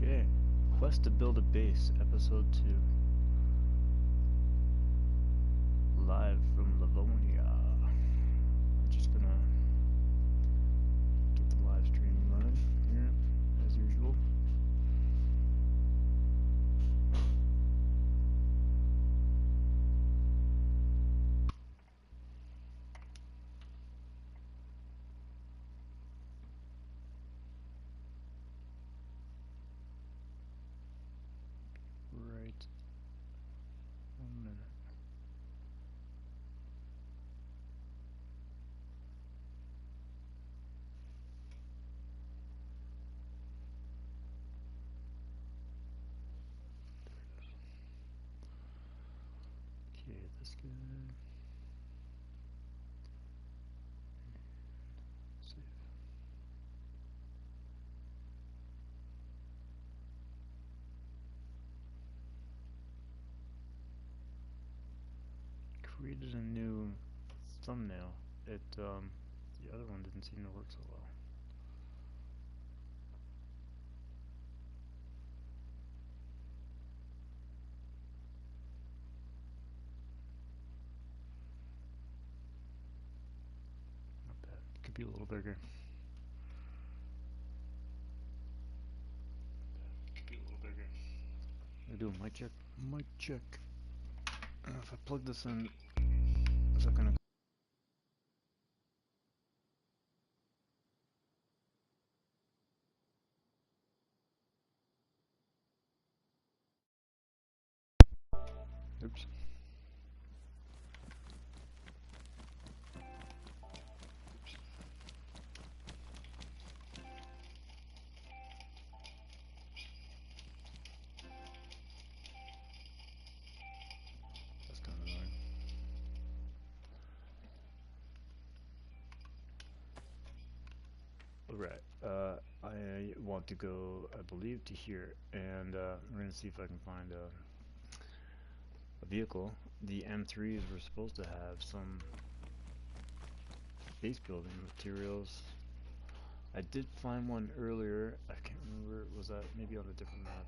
Okay. Quest to build a base, episode 2. Live from Livonia. I'm just gonna get the live stream running here, as usual. Right. 1 minute. Okay, this guy. Save. Created a new thumbnail. The other one didn't seem to work so well. Not bad. Could be a little bigger. I do a mic check. Mic check. If I plug this in, is that gonna? Oops. That's kind of annoying. Alright, I want to go, I believe, to here, and we're gonna see if I can find a vehicle. The M3s were supposed to have some base building materials. I did find one earlier. I can't remember, was that maybe on a different map?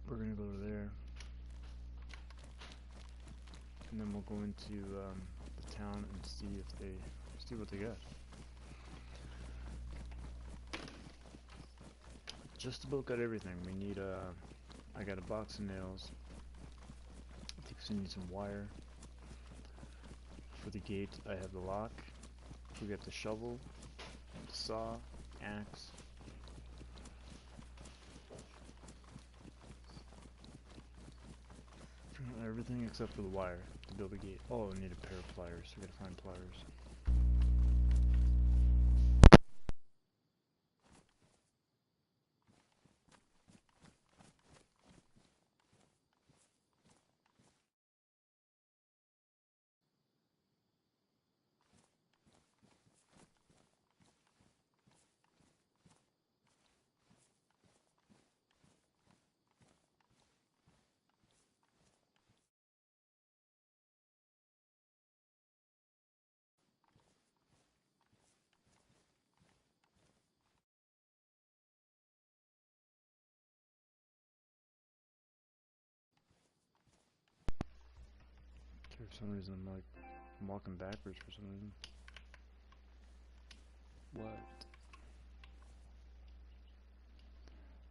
We're gonna go to there, and then we'll go into the town and see what they got. Just about got everything. We need I got a box of nails. I think we need some wire. For the gate, I have the lock. We got the shovel, the saw, axe. Everything except for the wire to build a gate. Oh, I need a pair of pliers. We gotta find pliers. For some reason, I'm walking backwards for some reason. What?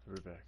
We're back.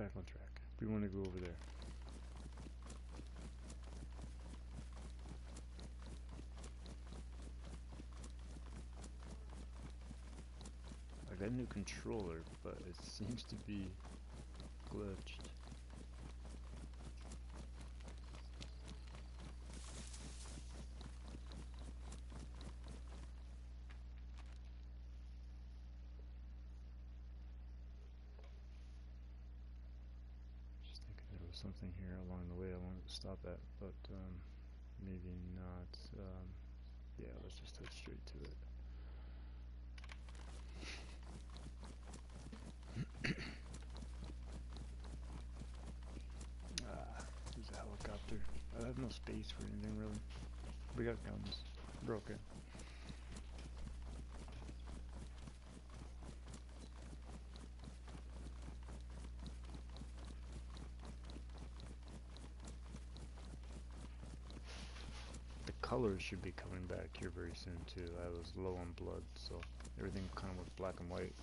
back on track. We want to go over there. I got a new controller, but it seems to be glitched. Just thinking there was something here along the way I wanted to stop at, but maybe not. Yeah, let's just head straight to it. There's a helicopter. I have no space for anything really. We got guns. We're okay. The colors should be coming back here very soon too. I was low on blood, so everything kind of was black and white.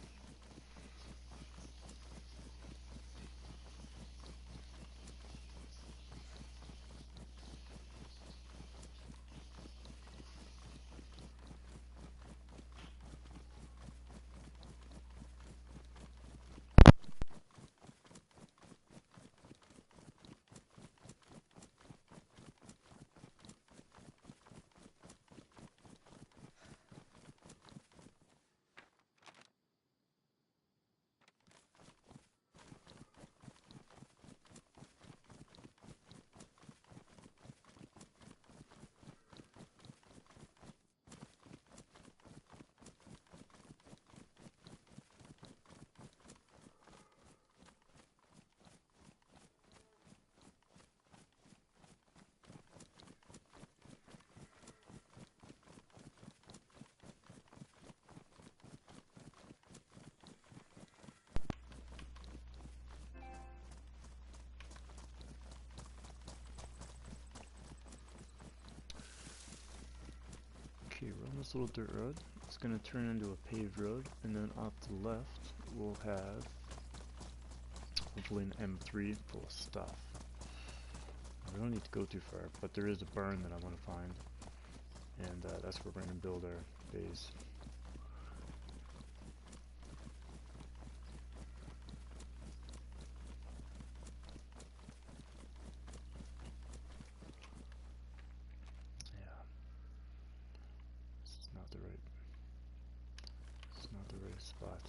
Okay, we're on this little dirt road. It's going to turn into a paved road, and then off to the left we'll have hopefully an M3 full of stuff. We don't need to go too far, but there is a barn that I want to find, and that's where we're going to build our base. Spot.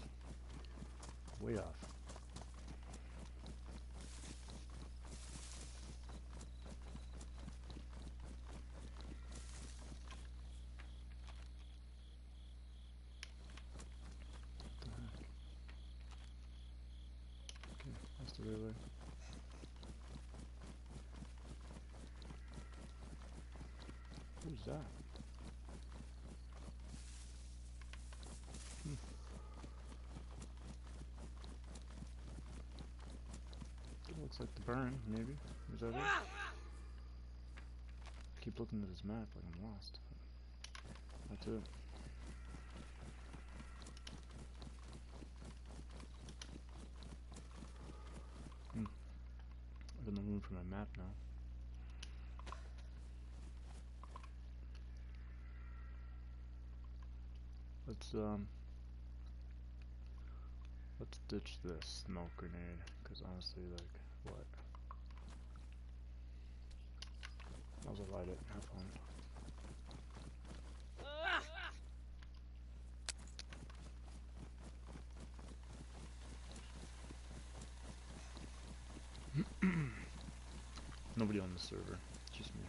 Way off. Okay, that's the right way. Who's that? Looks like the burn, maybe. Is that it? I keep looking at this map like I'm lost. That's it. I'm in the room for my map now. Let's ditch this smoke grenade, because honestly, like, what? I'll just light it, have fun. Nobody on the server, just me.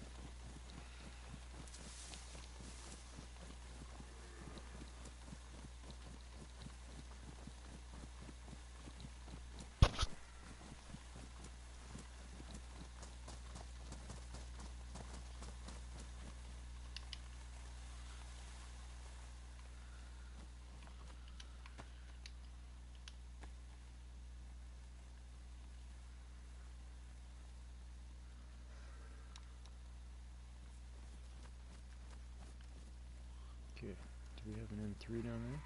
Okay, do we have an M3 down there?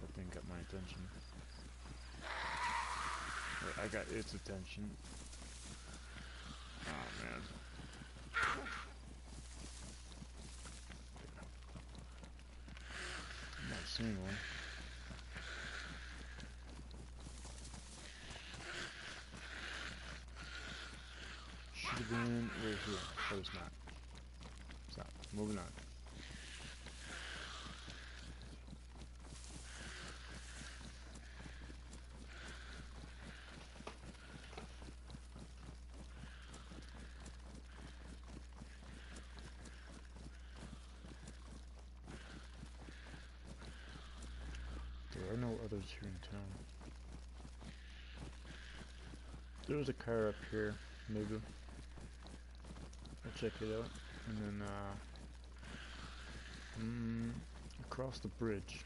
That thing got my attention. Right, I got its attention. Oh man. I'm not seeing one. Should have been right here, but it's not. It's not. Moving on. There are no others here in town. There was a car up here, maybe. I'll check it out. And then, across the bridge,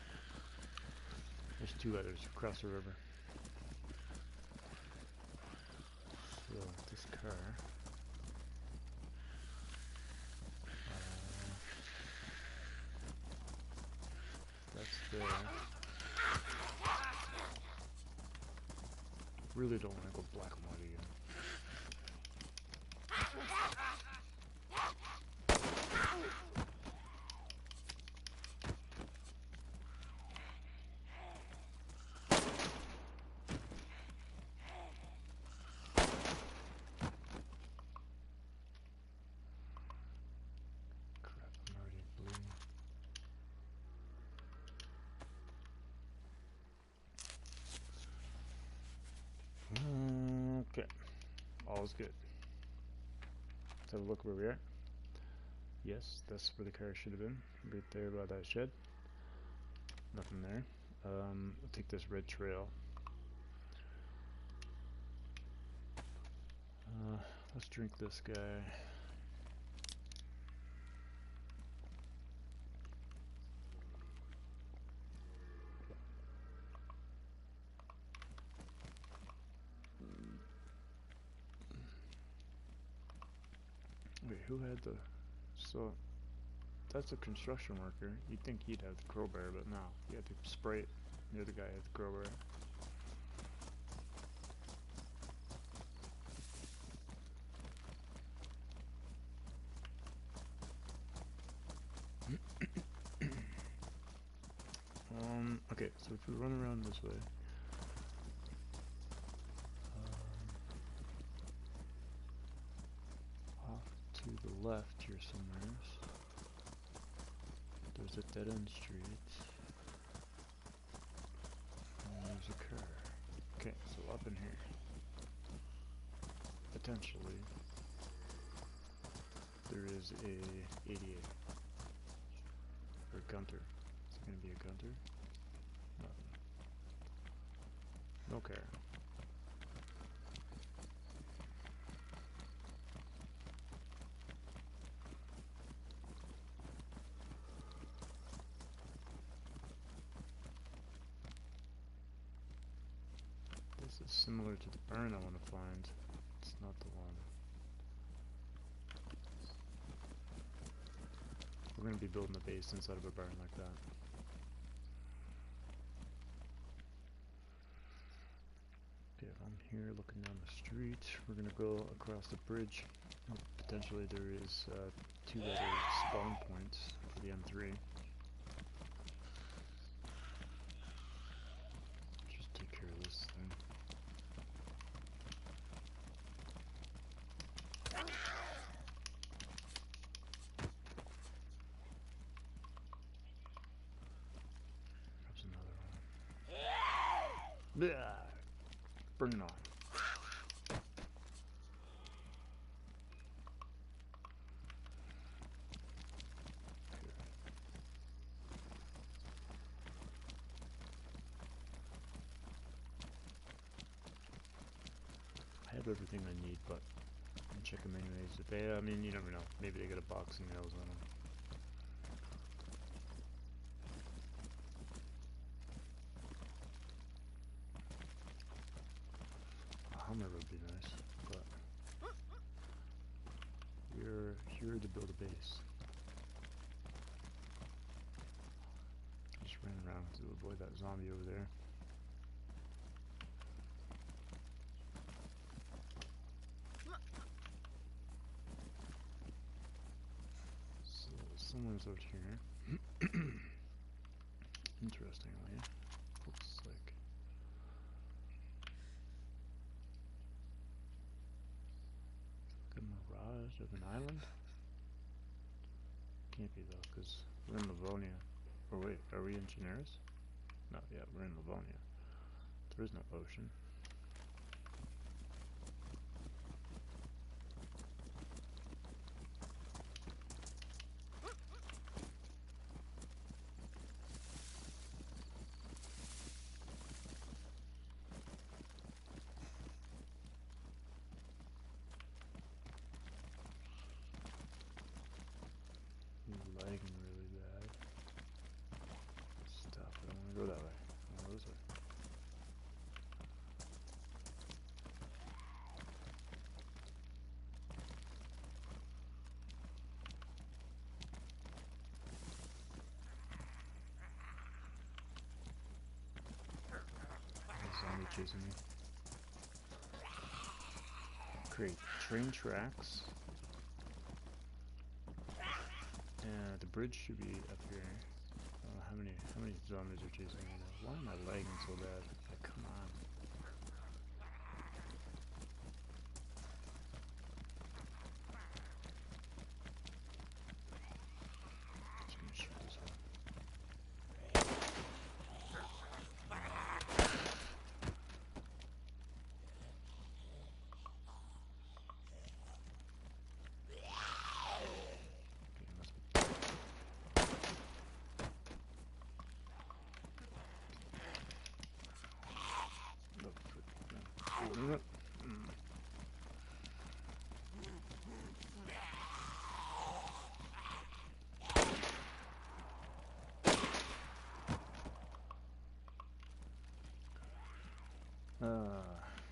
there's two others across the river. So, this car... that's there. Really don't want to go black and white again. Crap, I'm already bleeding. Okay, all's good. Let's have a look where we are. Yes, that's where the car should have been. Right there by that shed. Nothing there. I'll take this red trail. Let's drink this guy. Wait, who had the... So, that's a construction worker. You'd think he'd have the crowbar, but no. You had to spray it. The other guy had the crowbar. Okay, so if we run around this way, off to the left here somewhere, there's a dead-end street, and there's a car. Okay, so up in here, potentially, there is a 88, or a Gunter. Is it going to be a Gunter? No car. This is similar to the barn I want to find. It's not the one. We're going to be building a base inside of a barn like that. Okay, if I'm here looking down the street, we're going to go across the bridge. Potentially there is two other spawn points for the M3. Just take care of this thing. That's another one. Yeah. Bring it on. I have everything I need, but I'm checking them anyways. If they, I mean, you never know. Maybe they got a boxing nails on them. A Hummer would be nice, but we're here to build a base. Just ran around to avoid that zombie over there. one's out here. Interestingly, looks like a mirage of an island. Can't be though, because we're in Livonia. Or wait, are we engineers? No, yeah, we're in Livonia. There is no ocean. Lagging really bad. Stop, I don't want to go that way. I want to go this way. There's a zombie chasing me. Create train tracks. And the bridge should be up here. How many zombies are chasing me now? Why am I lagging so bad? Like, come on. Just gonna shoot this one.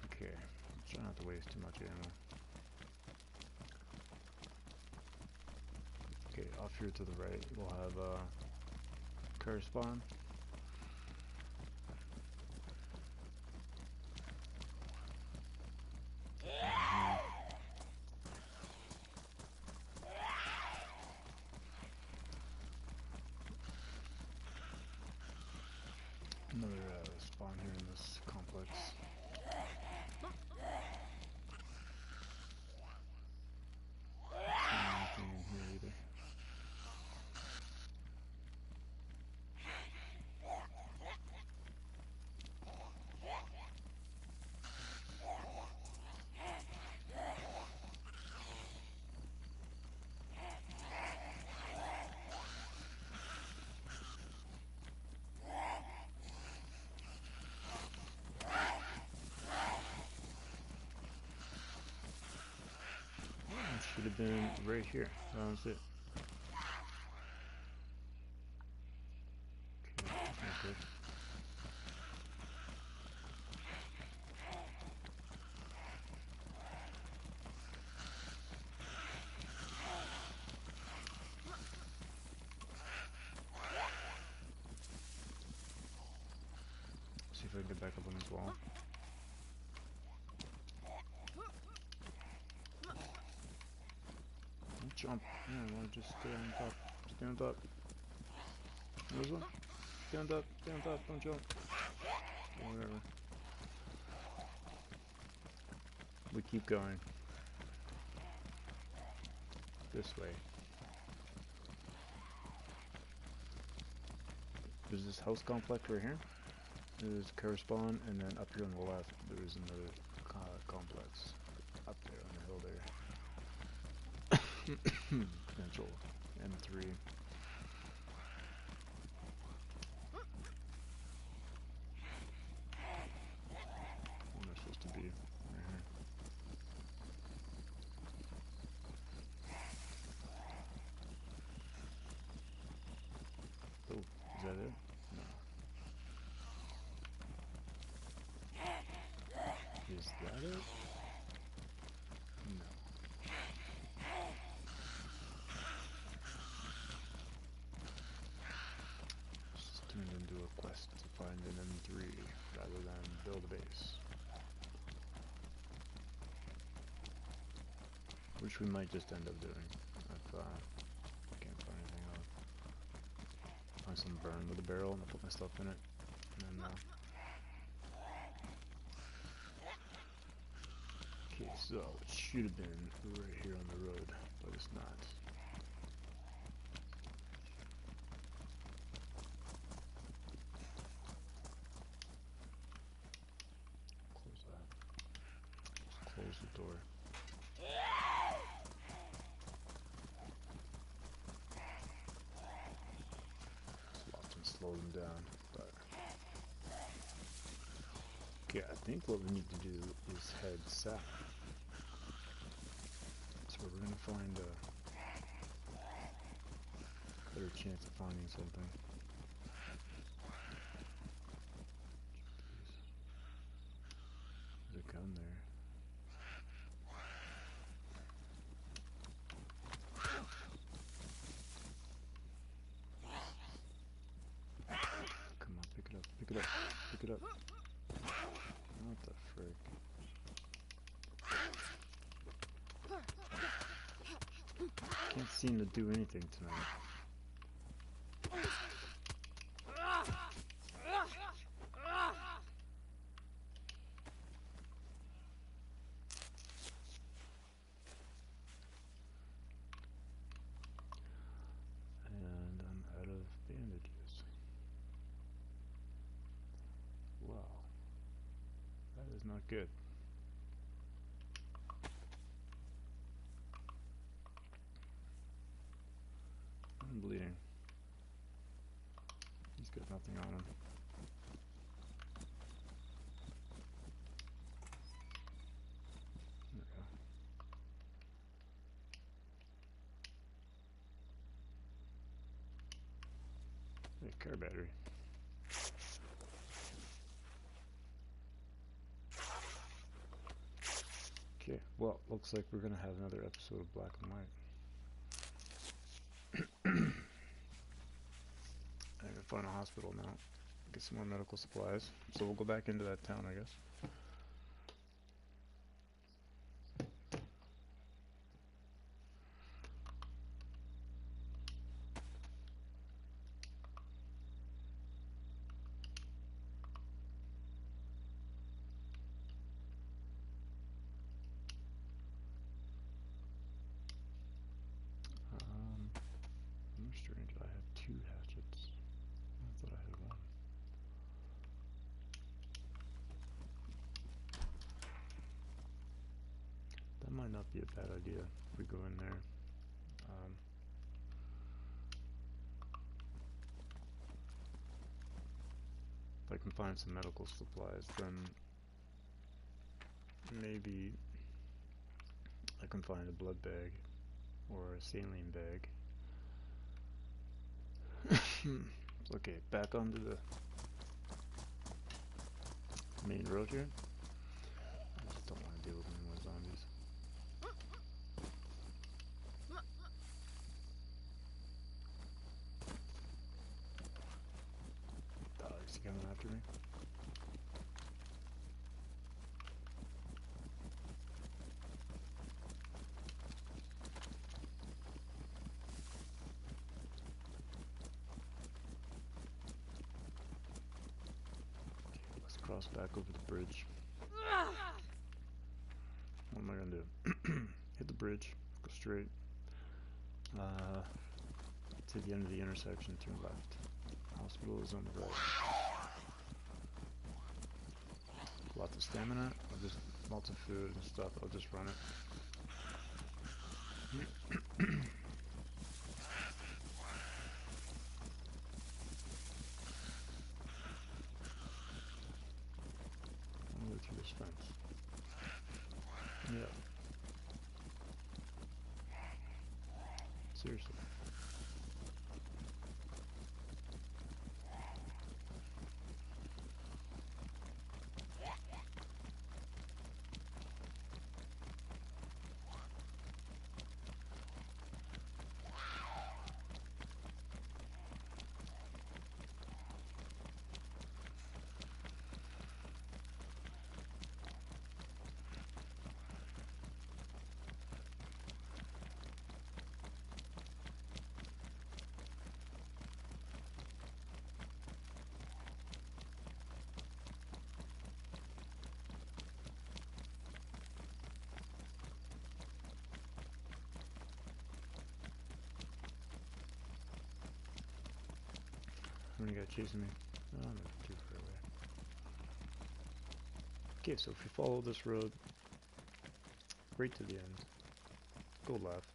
Okay. Try not to waste too much ammo. Okay, off here to the right, we'll have car spawn. Another spawn here in this complex. Nothing in here either. Should have been right here. That's it. Okay. See if I can get back up on this wall. Don't jump. Yeah, I want to just stay on top. Stay on top. This one? Stay on top. Stay on top. Don't jump. Or whatever. We keep going. This way. There's this house complex right here. There's car spawn, and then up here on the left, there is another complex. Up there on the hill there. Potential M3. Where am I supposed to be? Right here. Oh, is that it? No. Is that it? No. It's turned into a quest to find an M3 rather than build a base. Which we might just end up doing if I can't find anything else. find some burn with the barrel and put my stuff in it. And then, okay, so it should have been right here on the road, but it's not. Close that. Close the door. Slow them down, but okay, I think what we need to do is head south. So we're gonna find a better chance of finding something. There's a gun there. Come on, pick it up, pick it up, pick it up. What the frick? Can't seem to do anything tonight. And I'm out of bandages. Wow. That is not good. I'm bleeding. He's got nothing on him. There we go. Hey, car battery. Okay, well, looks like we're gonna have another episode of Black and White. I gotta find a hospital now. Get some more medical supplies. So we'll go back into that town, I guess. Strange, I have 2 hatchets. I thought I had 1. That might not be a bad idea if we go in there. If I can find some medical supplies, then maybe I can find a blood bag or a saline bag. Okay, back onto the main road here. I just don't want to deal with any more zombies. Oh, is he coming after me? Cross back over the bridge. What am I gonna do? Hit the bridge, go straight to the end of the intersection, turn left. Hospital is on the right. Lots of stamina, lots of food and stuff. I'll just run it. I'll go through this fence. Yeah. Seriously. many guy chasing me? Oh, I'm not too far away. Okay, so if you follow this road right to the end, go left.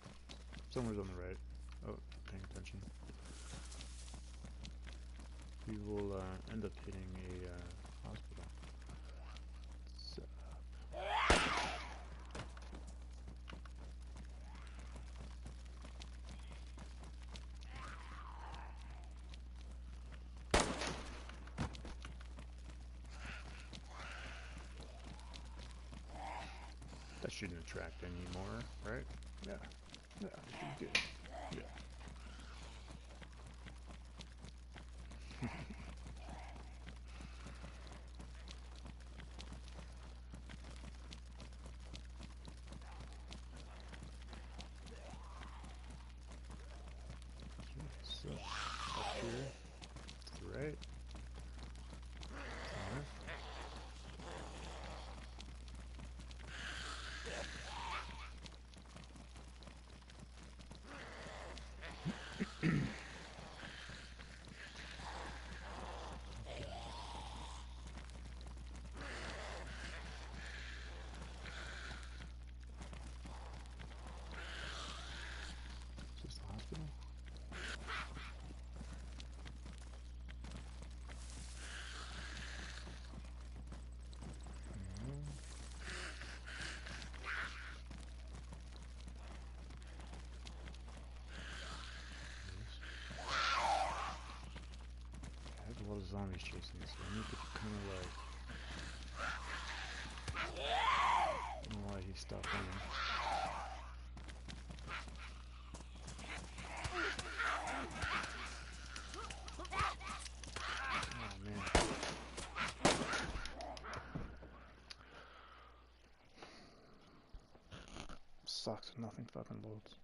Somewhere's on the right. Oh, paying attention. We will end up hitting a hospital. So, that shouldn't attract anymore, right? Yeah. Yeah, that should be good. Yeah. Okay, so up here to the right. Is this the hospital? I have a lot of zombies chasing me, so I need to kind of like... I don't know why he stopped running. Oh man. Sucks, nothing fucking loads.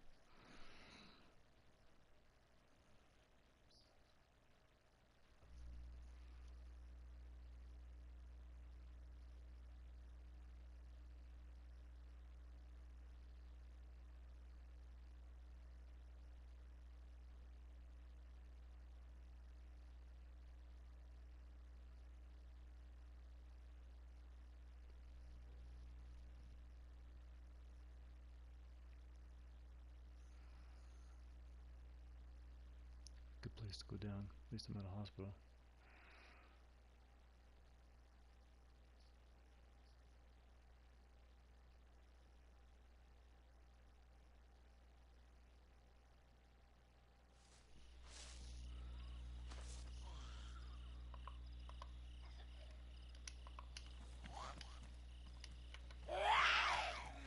Good place to go down. At least I'm at a hospital.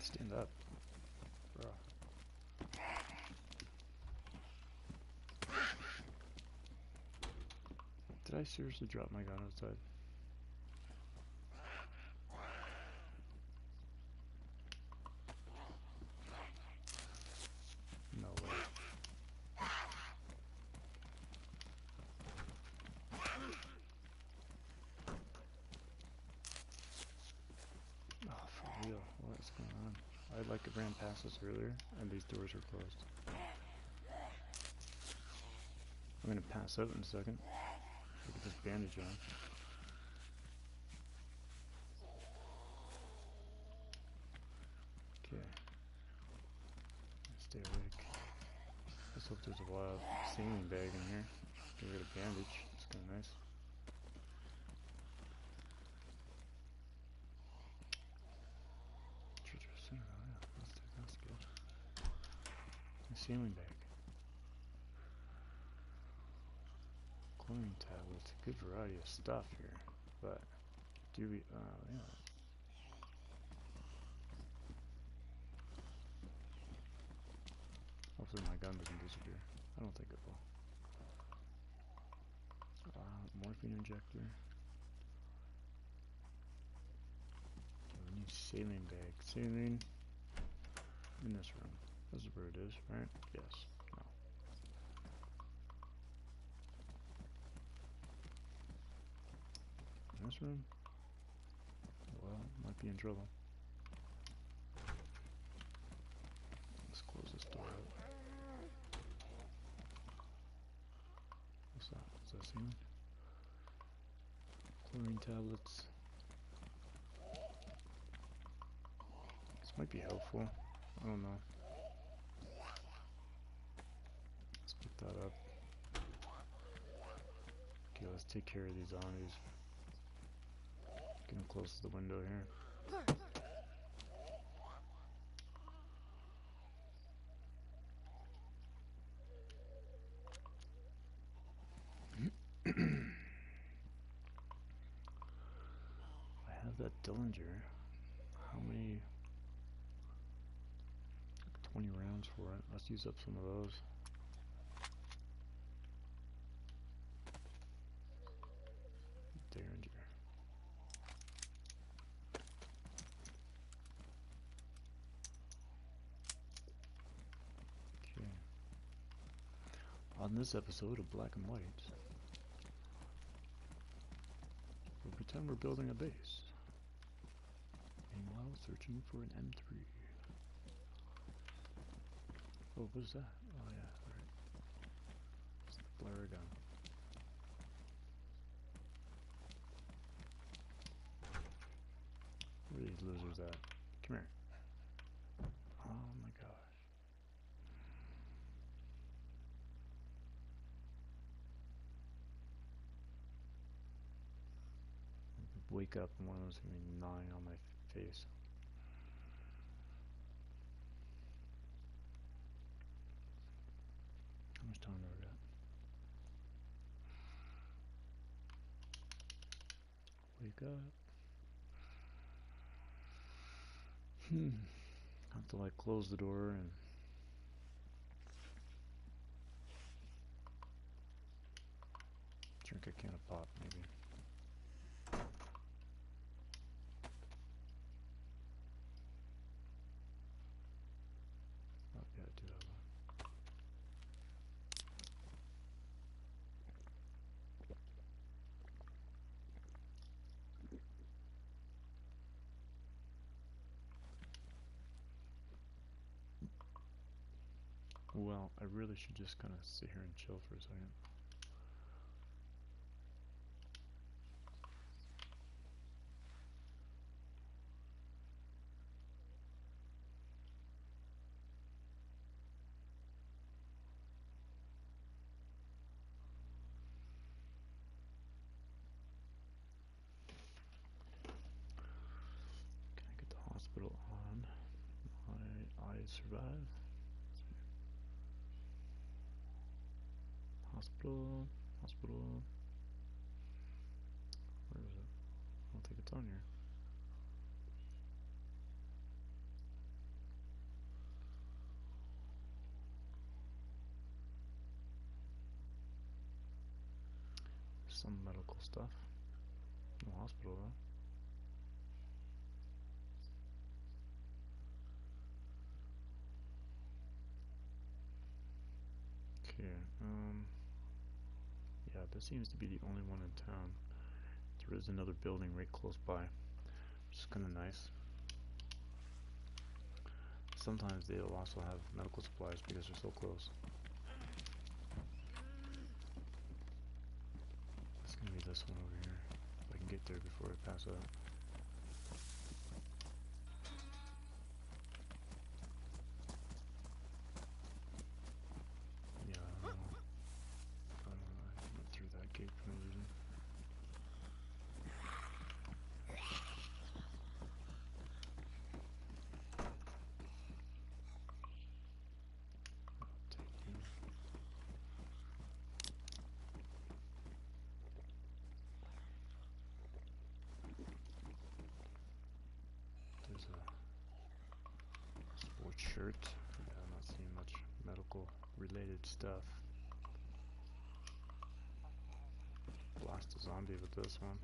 Stand up. Bro. Did I seriously drop my gun outside? No way. Oh, for real. What's going on? I like ran past this earlier, and these doors are closed. I'm gonna pass out in a second. Look at this bandage on. Okay. Stay awake. Let's hope there's a wild saline bag in here. Get rid of bandage. It's kind of nice. Oh yeah, that's good. A saline bag. Chlorine tablets. Good variety of stuff here. But do we? Yeah. Hopefully my gun doesn't disappear. I don't think it will. Morphine injector. We need saline bag. Saline in this room. This is where it is, right? Yes. No. In this room? Well, might be in trouble. Let's close this door out. What's that? What's processing. Chlorine tablets. This might be helpful. I don't know. Let's pick that up. Okay, let's take care of these zombies. Getting close to the window here. I have that Dillinger. How many? 20 rounds for it. Let's use up some of those. Derringer. Okay. On this episode of Black and White, we'll pretend we're building a base. Meanwhile, searching for an M3. Oh, what is that? Oh yeah, right. It's the flare gun. Where are these losers at? Come here. Oh my gosh. Wake up and one of them's gonna be gnawing on my face. How much time do I got? Wake up. I have to like close the door and drink a can of pop maybe. Oh yeah, I do have one. Well, I really should just kind of sit here and chill for a second. Can I get the hospital on? I survive. Hospital. Hospital. Where is it? I don't think it's on here. Some medical stuff. No hospital though. Okay, yeah, this seems to be the only one in town. There is another building right close by, which is kind of nice. Sometimes they'll also have medical supplies because they're so close. It's gonna be this one over here. If I can get there before I pass out. Yeah, I don't know. I went through that gate for no reason. I'll take you. There's a sports shirt. Yeah, I'm not seeing much medical related stuff. Blast a zombie with this one.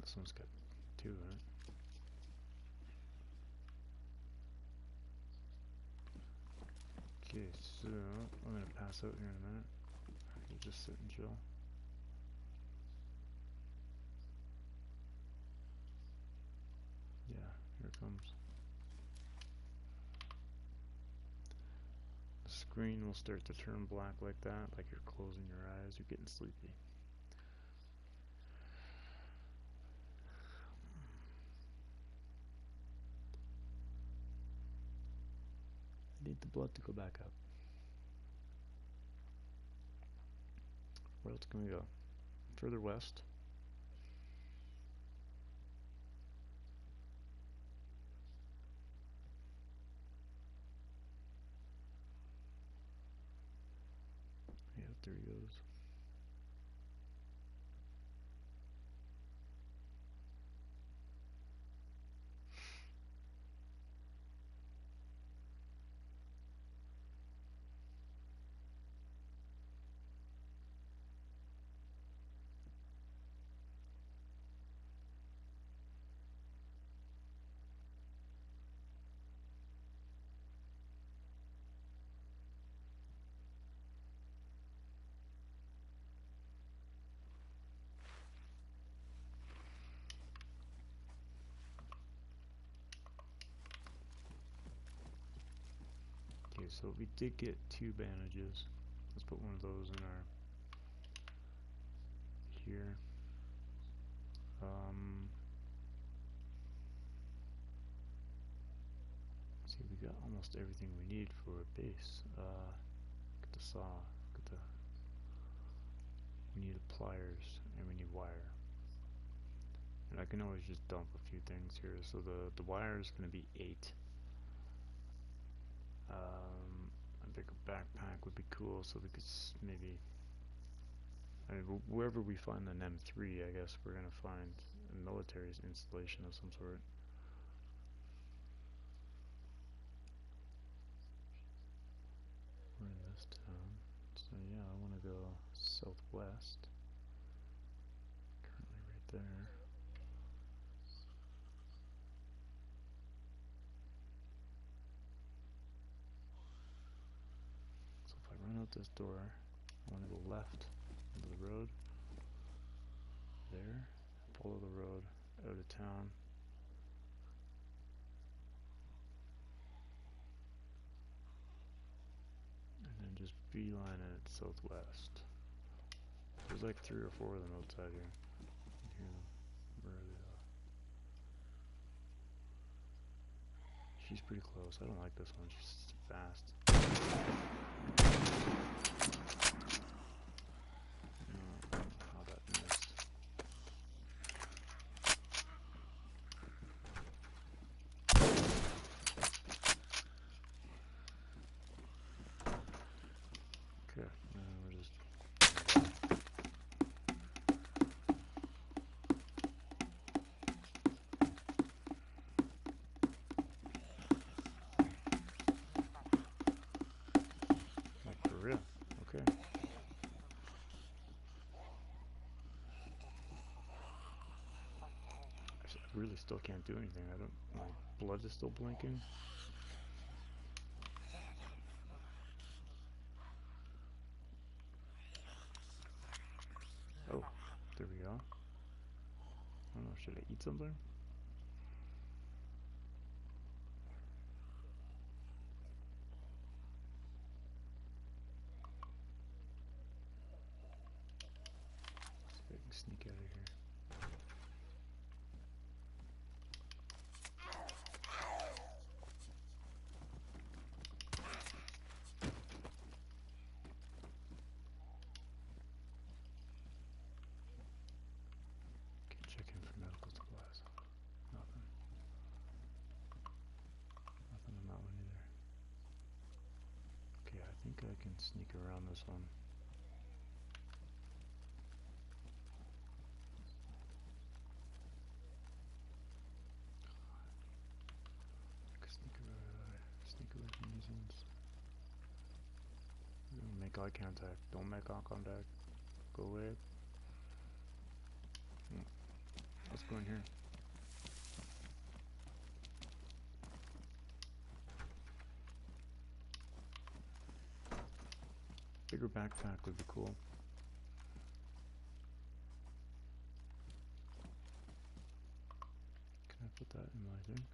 This one's got two in it. Okay, so I'm gonna pass out here in a minute. You just sit and chill. it comes. The screen will start to turn black like that, like you're closing your eyes, you're getting sleepy. I need the blood to go back up. Where else can we go? Further west. Yeah, there he goes. Okay, so we did get 2 bandages. Let's put one of those in our here. See, we got almost everything we need for a base. Get the saw, get the. We need pliers and we need wire. And I can always just dump a few things here. So the wire is going to be 8. A bigger backpack would be cool, so we could maybe. I mean, wherever we find an M3, I guess we're gonna find a military installation of some sort. We're in this town, so yeah, I want to go southwest. Currently, right there. So if I run out this door, I want to go left into the road. There, follow the road out of town. And then just beeline it southwest. There's like 3 or 4 of them outside here. You hear them. Where are they though? She's pretty close. I don't like this one. She's fast. How that missed. Okay, we're just. Like for real. Okay. I really still can't do anything. I don't. My blood is still blinking. Oh, there we go. I don't know. Should I eat something? See if I can sneak out of here. Check in for medical supplies. Nothing. Nothing on that one either. Okay, I think I can sneak around this one. Sneak away from these ones. Make eye contact. Don't make eye contact. Go away. Let's go in here. Bigger backpack would be cool. Can I put that in my thing?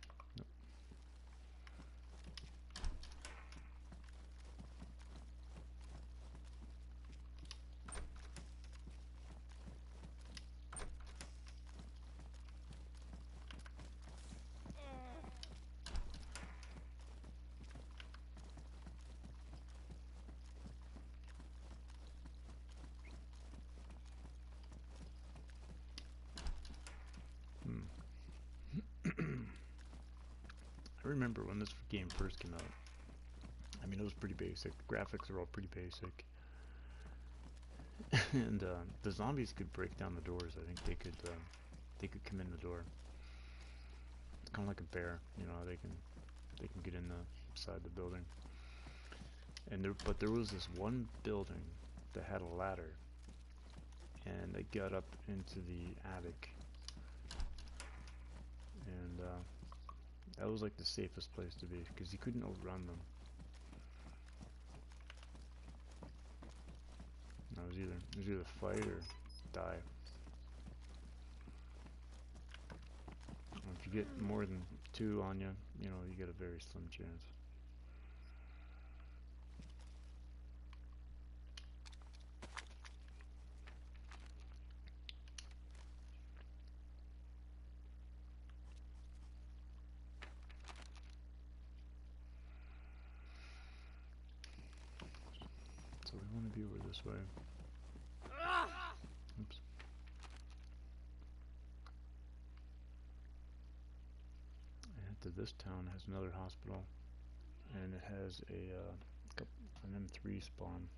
remember when this game first came out. I mean, it was pretty basic. The graphics are all pretty basic. And the zombies could break down the doors. I think they could come in the door. It's kind of like a bear, you know. They can get in the side of the building. And but there was this one building that had a ladder, and they got up into the attic, and that was like the safest place to be because you couldn't outrun them. No, it was either fight or die. And if you get more than 2 on you, you know, you get a very slim chance. So we want to be over this way. Oops. And this town has another hospital, and it has an M3 spawn.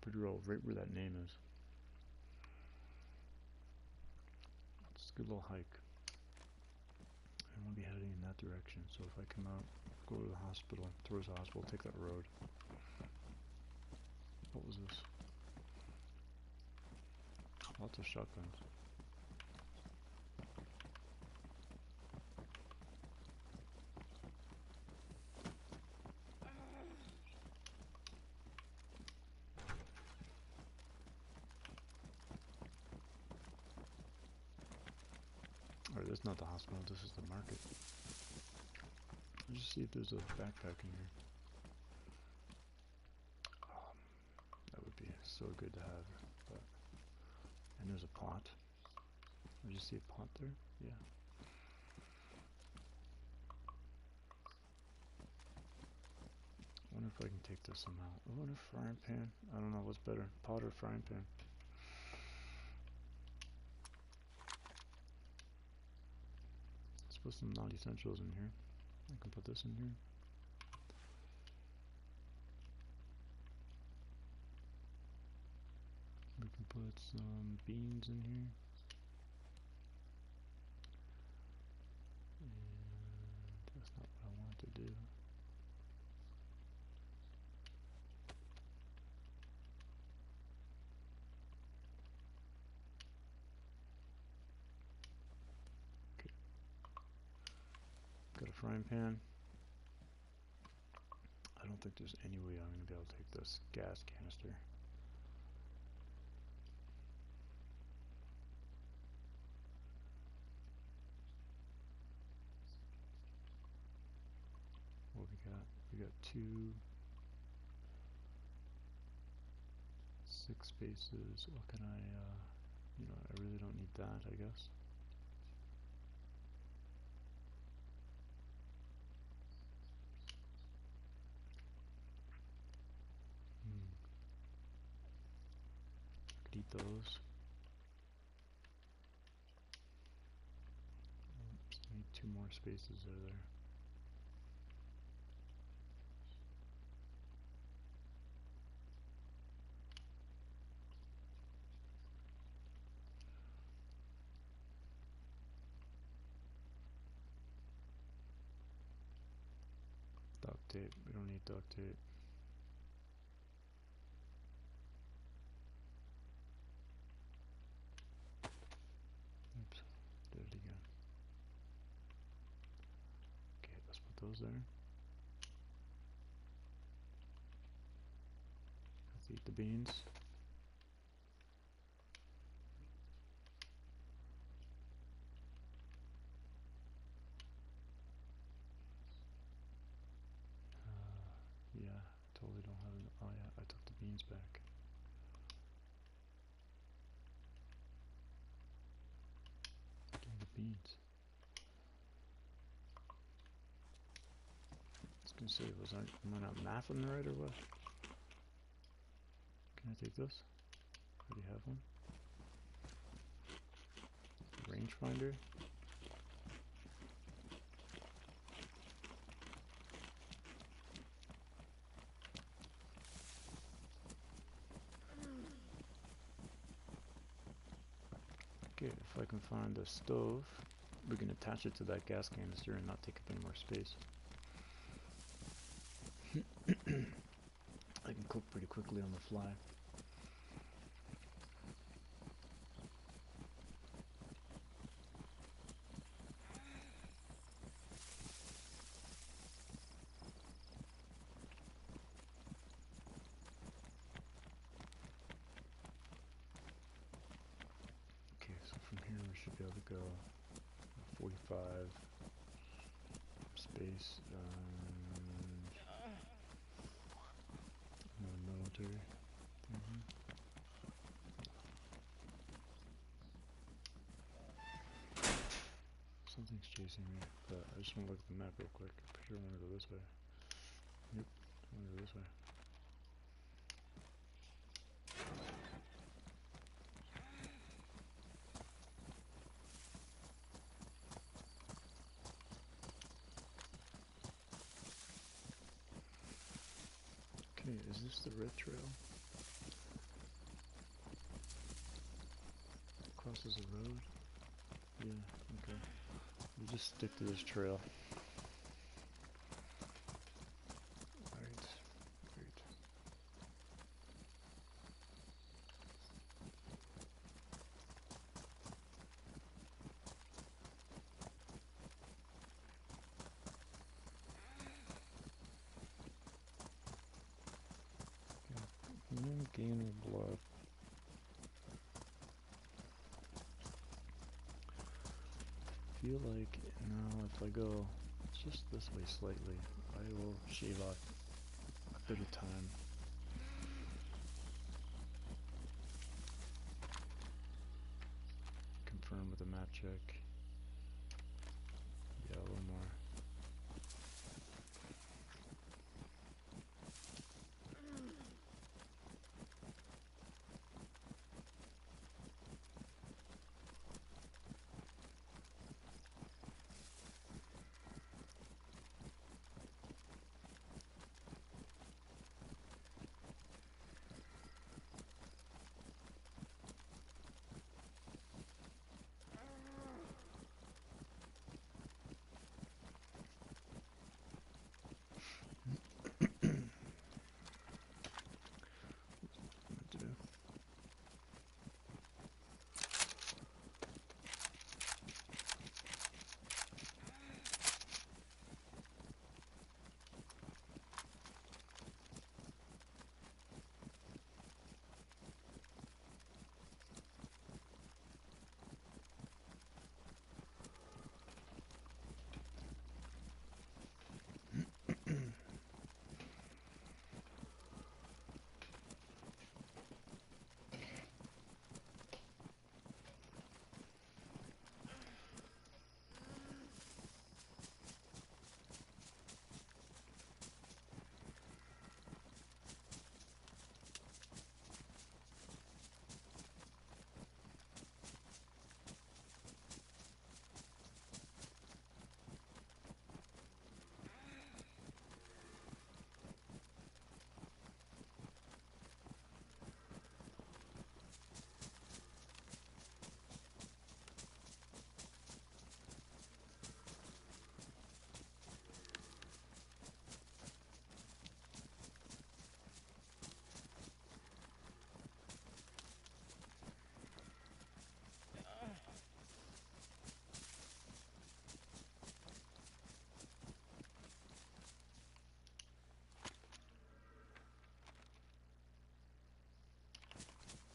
Pretty well right where that name is. It's a good little hike. I want to be heading in that direction, so if I come out, go to the hospital, towards the hospital, take that road. What was this? Lots of shotguns. Alright, this is not the hospital, this is the market. Let's just see if there's a backpack in here. That would be so good to have. But, and there's a pot. Did you see a pot there? Yeah. I wonder if I can take this somehow. Oh, and a frying pan. I don't know what's better, pot or frying pan. Let's put some non-essentials in here. I can put this in here. We can put some beans in here. And that's not what I want to do. Okay. Got a frying pan. I don't think there's any way I'm going to be able to take this gas canister. What we got? We got 2, 6 spaces. What can I, you know, I really don't need that, I guess. I could eat those. Oops, I need 2 more spaces there. Duct tape. We don't need duct tape. Oops, did it again. Okay, let's put those there. Let's eat the beans. Yeah, I totally don't have it. Oh yeah, I took the beans back. Give me the beans. I was gonna say, am I not mathing right or what? Can I take this? I already have one. rangefinder. Okay, if I can find a stove, we can attach it to that gas canister and not take up any more space. I can cook pretty quickly on the fly. Okay, so from here we should be able to go 45 space, no military. Something's chasing me, but I just want to look at the map real quick. I'm pretty sure I want to go this way. Yep, I want to go this way. Okay, is this the red trail? Crosses the road? Yeah, okay. We'll just stick to this trail. Alright, great. No gain of blood. Feel like now if I go just this way slightly, I will shave off a bit of time. Confirm with a map check. Yeah, a little more.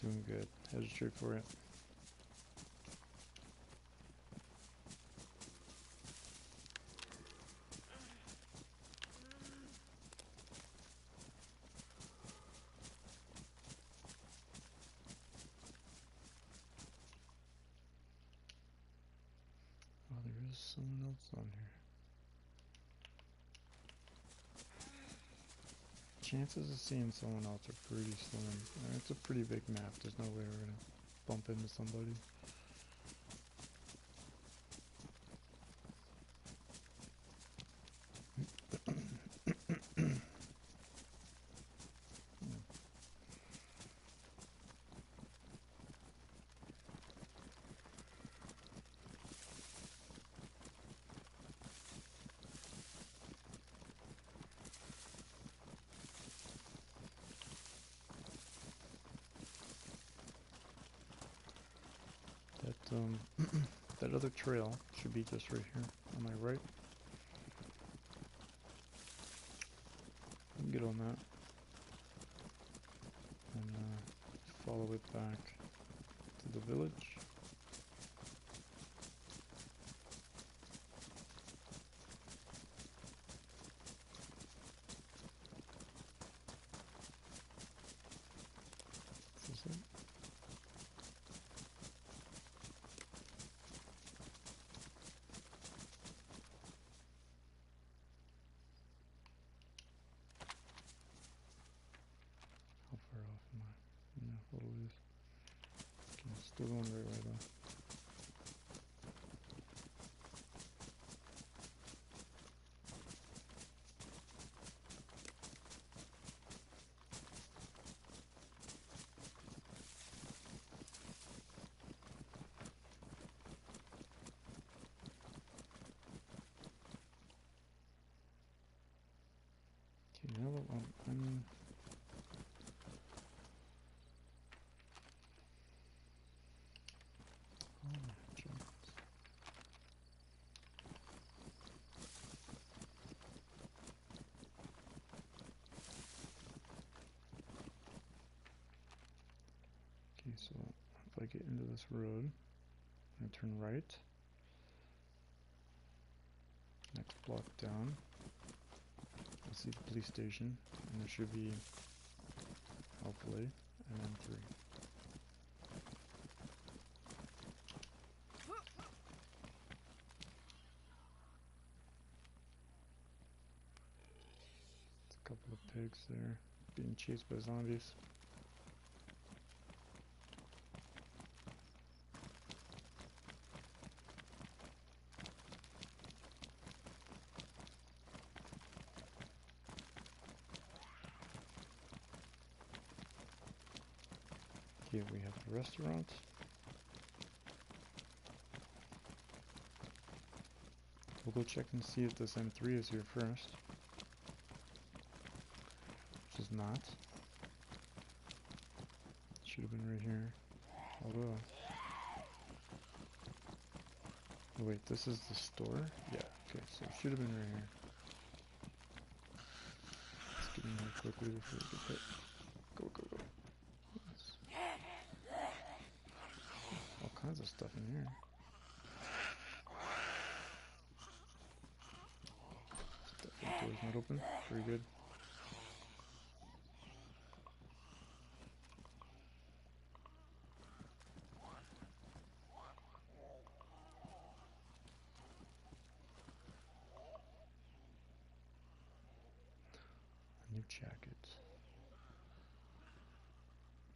Doing good. Headed straight for it. Oh, there is someone else on here. Chances of seeing someone else are pretty slim. It's a pretty big map. There's no way we're gonna bump into somebody. That that other trail should be just right here on my right. Get on that and follow it back to the village. This is it. How far off am I? Yeah, a little ways. Okay, still going the right way though. Okay, now that I'm okay, so if I get into this road, I'm gonna turn right. Next block down, I see the police station, and there should be, hopefully, an M3. It's a couple of pigs there, being chased by zombies. Here we have the restaurant. We'll go check and see if this M3 is here first. Which is not. Should have been right here. Although... oh wait, this is the store? Yeah, okay, so it should have been right here. Let's get in here quickly before we get hit. Go, go, go. All kinds of stuff in here. That door's not open. Very good. A new jacket.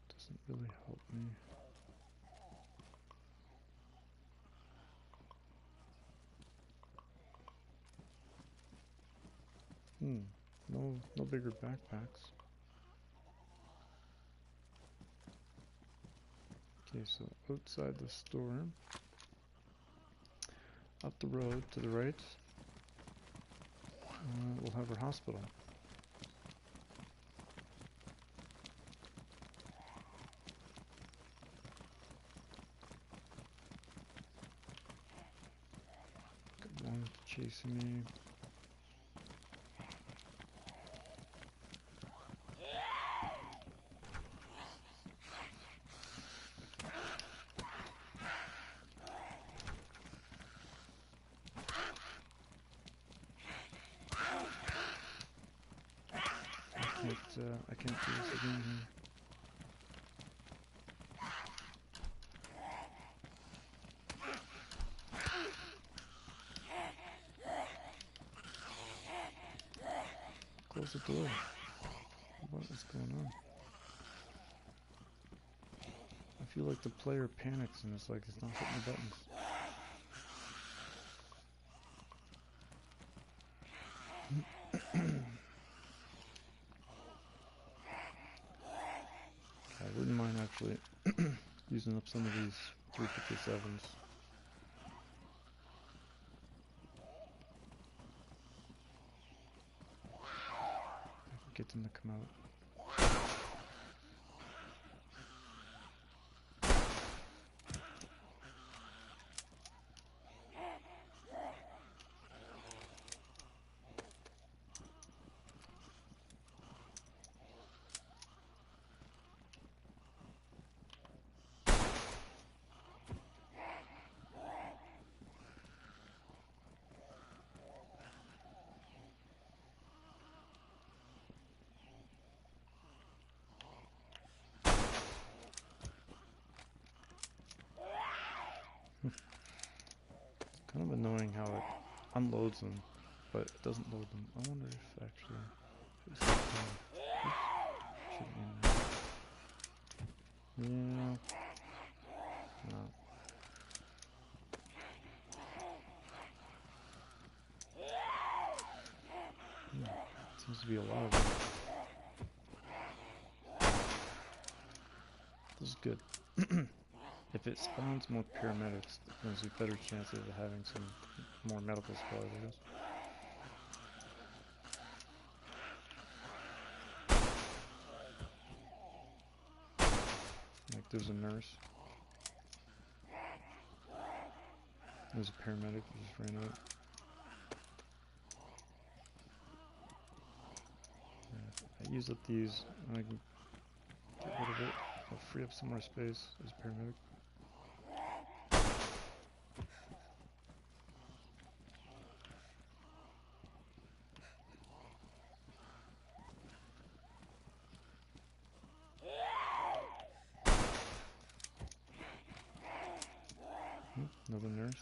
Doesn't really help me. No bigger backpacks. Okay, so outside the store, up the road to the right, we'll have our hospital. Got one chasing me. I can't do this again here. Close the door. What is going on? I feel like the player panics and it's like it's not hitting the buttons. I wouldn't mind actually using up some of these 357s. I can get them to come out. Kind of annoying how it unloads them, but it doesn't load them. I wonder if actually... Oops, shouldn't mean that. Yeah. No. Seems to be a lot of them. This is good. If it spawns more paramedics, there's a better chance of having some more medical supplies, I guess. Like there's a nurse. There's a paramedic who just ran out. Yeah, I use up these and I can get rid of it. I'll free up some more space as a paramedic. Another nurse.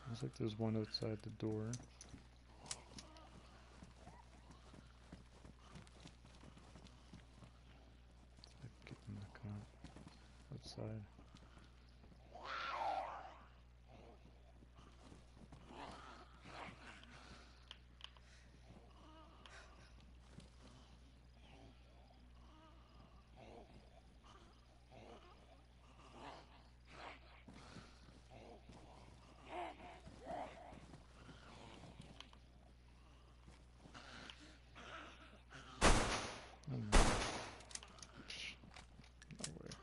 Looks like there's one outside the door. Get in the car outside. Oh no. No way.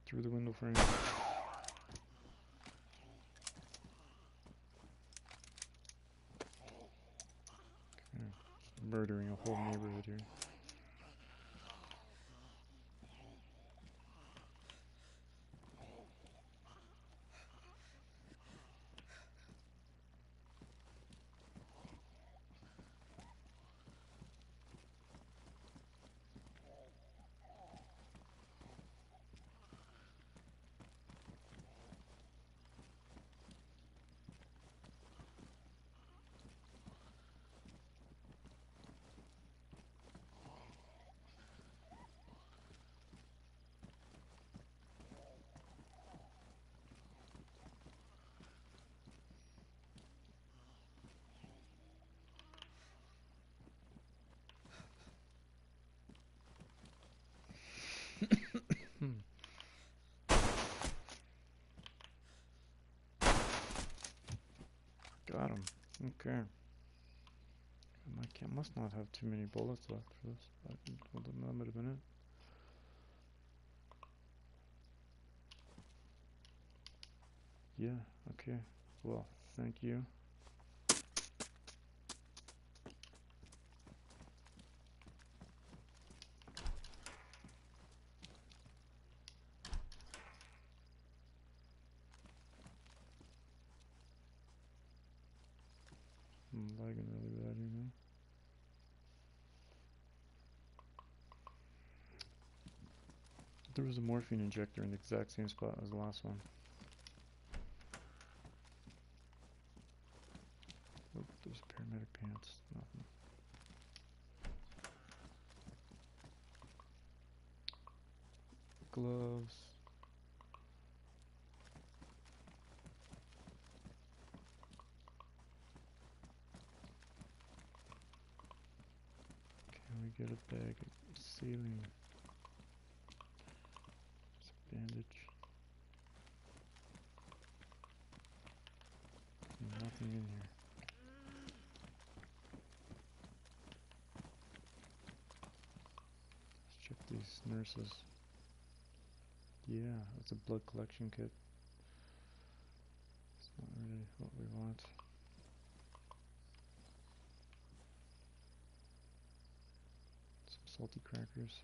Through the window frame. Okay. Murdering a whole neighborhood here. Got him. Okay. I must not have too many bullets left for this. Well, that might have been it. Yeah, okay. Well, thank you. I'm lagging really bad here now. There was a morphine injector in the exact same spot as the last one. Oh, there's paramedic pants. Nothing. Gloves. Can we get a bag of saline? Just a bandage. Nothing in here. Let's check these nurses. Yeah, it's a blood collection kit. It's not really what we want. Some salty crackers.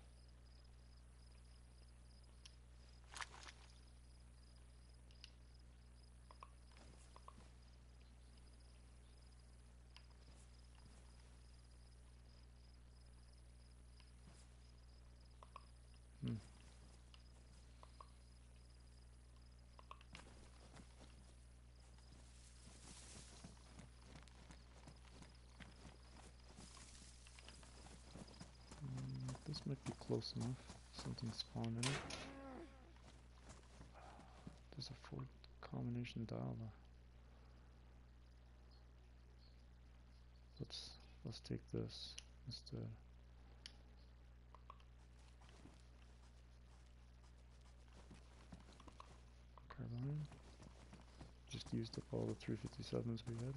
Hmm. This might be close enough. Something spawned in it. There's a 4 combination dial. Let's take this instead. Carbine. Just used up all the 357s we had.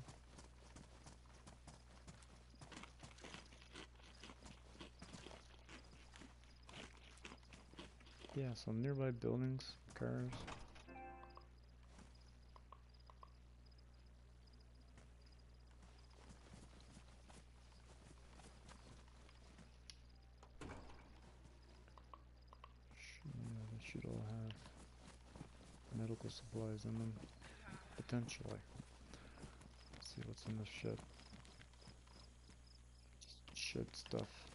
Yeah, some nearby buildings, cars. Yeah, they should all have medical supplies in them, potentially. Let's see what's in the shed. Shed stuff.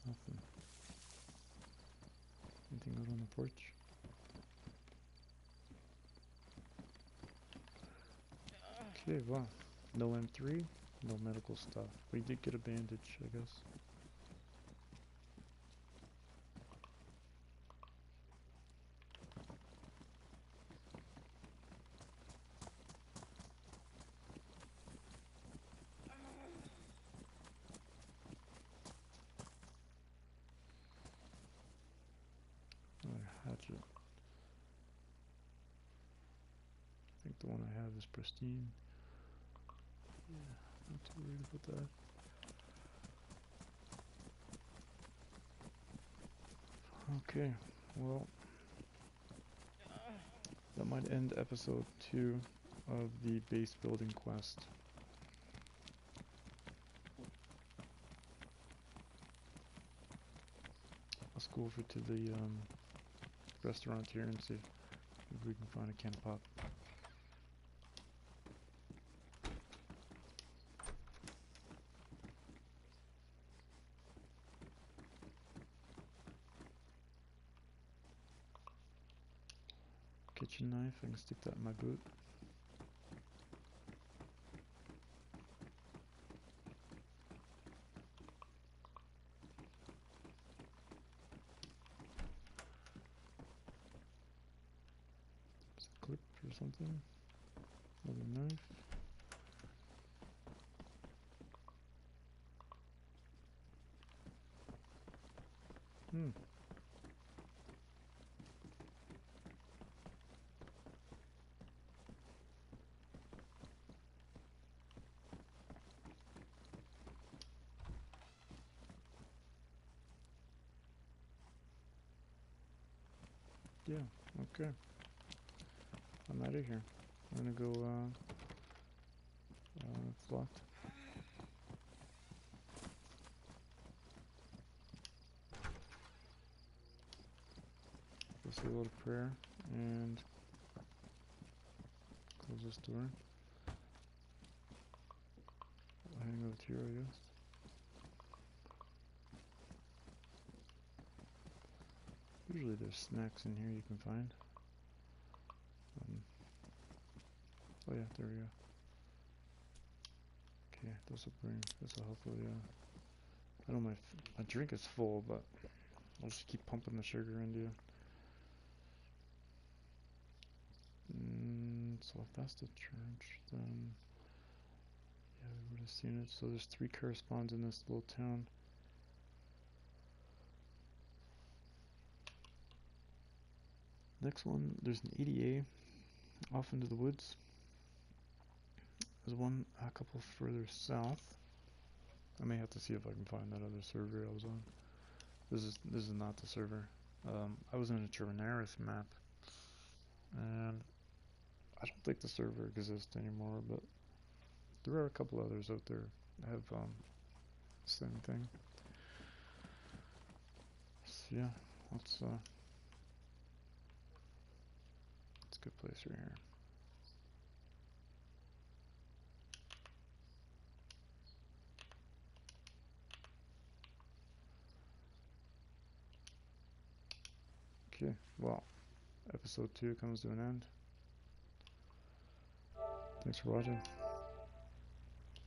Nothing. Anything out on the porch? Okay, well, no M3, no medical stuff. We did get a bandage, I guess. Another hatchet. I think the one I have is pristine. Yeah, not too worried about that. Okay, well, that might end episode 2 of the base building quest. Let's go over to the restaurant here and see if we can find a can of pop. Kitchen knife, I can stick that in my boot. It's a clip or something. Another knife. Hmm. Yeah, okay. I'm out of here. I'm gonna go, it's locked. Go say a little prayer and close this door. I'll hang out here, I guess. Usually there's snacks in here you can find. Oh yeah, there we go. Okay, this will hopefully, I know my drink is full, but I'll just keep pumping the sugar into you. So if that's the church, then yeah, we would have seen it. So there's 3 corresponds in this little town. Next one, there's an EDA off into the woods. There's one a couple further south. I may have to see if I can find that other server I was on. This is not the server. I was in a Terminaris map, and I don't think the server exists anymore, but there are a couple others out there that have the same thing. So yeah, it's a good place right here. Okay, well, episode 2 comes to an end. Thanks for watching.